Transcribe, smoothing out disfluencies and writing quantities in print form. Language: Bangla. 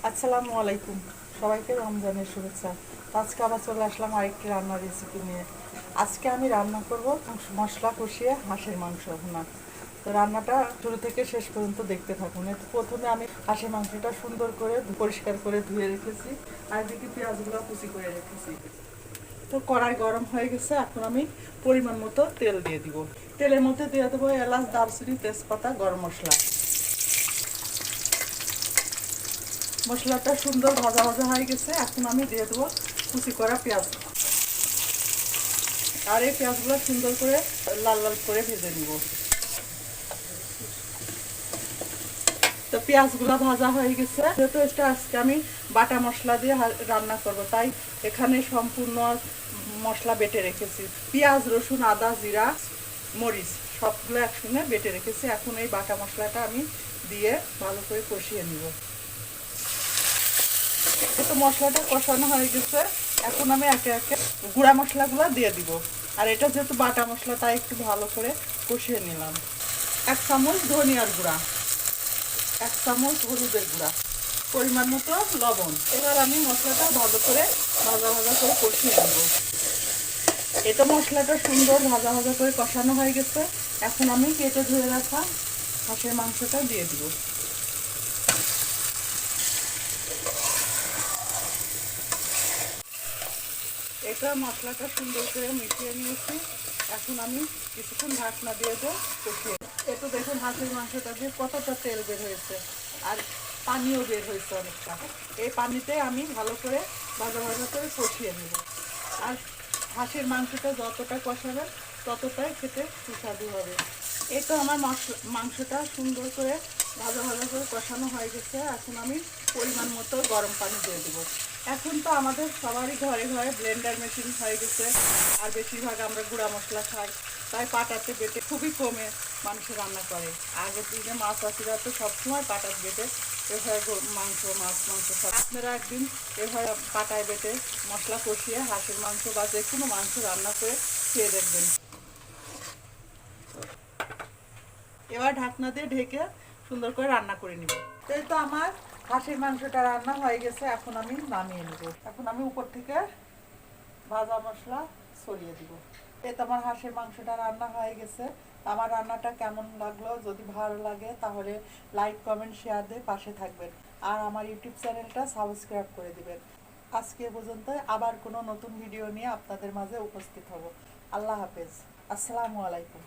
আসসালামু আলাইকুম, সবাইকে রমজানের শুভেচ্ছা। আজকে আবার চলে আসলাম আরেকটি রান্নার রেসিপি নিয়ে। আজকে আমি রান্না করব মশলা কষিয়ে হাঁসের মাংস ভুনা। তো রান্নাটা শুরু থেকে শেষ পর্যন্ত দেখতে থাকুন। এর প্রথমে আমি হাঁসের মাংসটা সুন্দর করে পরিষ্কার করে ধুয়ে রেখেছি, আর এদিকে পেঁয়াজগুলো কুচি করে রেখেছি। তো কড়াই গরম হয়ে গেছে, এখন আমি পরিমাণ মতো তেল দিয়ে দিব। তেলের মধ্যে দিয়ে দেবো এলাচ, দারচিনি, তেজপাতা, গরম মশলা। মশলাটা সুন্দর ভাজা ভাজা হয়ে গেছে, এখন আমি দিয়ে দেবো কুচি করা পেঁয়াজ। আর এই পেঁয়াজগুলো সুন্দর করে লাল লাল করে ভেজে নিব। তো পেঁয়াজগুলো ভাজা হয়ে গেছে, যেহেতু এটা আজকে আমি বাটা মশলা দিয়ে রান্না করব, তাই এখানে সম্পূর্ণ মশলা বেটে রেখেছি। পেঁয়াজ, রসুন, আদা, জিরা, মরিচ সবগুলো একসঙ্গে বেটে রেখেছি। এখন এই বাটা মশলাটা আমি দিয়ে ভালো করে কষিয়ে নিব। তো মশলাটা কষানো হয়ে গেছে, এখন আমি একে একে গুঁড়া মশলাগুলো দিয়ে দিব। আর এটা যেহেতু বাটা মশলা, তাই একটু ভালো করে কষিয়ে নিলাম। 1 চামচ ধনিয়ার গুঁড়া, 1 চামচ হলুদের গুঁড়া, পরিমাণ মতো লবণ। এবার আমি মশলাটা ভালো করে ভাজা ভাজা করে কষিয়ে নেব। এটা মশলাটা সুন্দর ভাজা ভাজা করে কষানো হয়ে গেছে, এখন আমি কেটে ধুয়ে রাখা হাঁসের মাংসটা দিয়ে দিব। এটা মশলাটা সুন্দর করে মিশিয়ে নিয়েছি, এখন আমি কিছুক্ষণ ঢাকনা দিয়ে কষিয়ে। একটু দেখুন হাঁসের মাংসটা দিয়ে কতটা তেল বের হয়েছে, আর পানিও বের হয়েছে অনেকটা। এই পানিতে আমি ভালো করে ভাজা ভাজা করে কষিয়ে নেব। আর হাঁসের মাংসটা যতটা কষাবে ততটাই খেতে সুস্বাদু হবে। এই তো আমার মাংসটা সুন্দর করে ভাজা ভাজা করে কষানো হয়ে গেছে, এখন আমি পরিমাণ মতো গরম পানি দিয়ে দেবো। এখন তো আমাদের সবারই ঘরে ঘরে ব্লেন্ডার মেশিন হয়ে গেছে, আর বেশিরভাগ আমরা গুঁড়া মশলা খাই, তাই পাটাতে বেটে খুবই কমে মানুষ রান্না করে। আগের দিনে মাছ চাষিরা তো সবসময় পাটাত বেটে এভাবে মাংস, মাছ সব। আপনারা একদিন এভাবে পাটায় বেটে মশলা কষিয়ে হাঁসের মাংস বা যে কোনো মাংস রান্না করে খেয়ে দেখবেন। এবার ঢাকনা দিয়ে ঢেকে সুন্দর করে রান্না করে নিব। এই তো আমার হাঁসের মাংসটা রান্না হয়ে গেছে, এখন আমি নামিয়ে নিব। এখন আমি উপর থেকে ভাজা মশলা ছড়িয়ে দিব। এই তো আমার হাঁসের মাংসটা রান্না হয়ে গেছে। আমার রান্নাটা কেমন লাগলো, যদি ভালো লাগে তাহলে লাইক, কমেন্ট, শেয়ার দিয়ে পাশে থাকবেন। আর আমার ইউটিউব চ্যানেলটা সাবস্ক্রাইব করে দিবেন। আজকে পর্যন্ত আবার কোনো নতুন ভিডিও নিয়ে আপনাদের মাঝে উপস্থিত হব। আল্লাহ হাফেজ, আসসালামু আলাইকুম।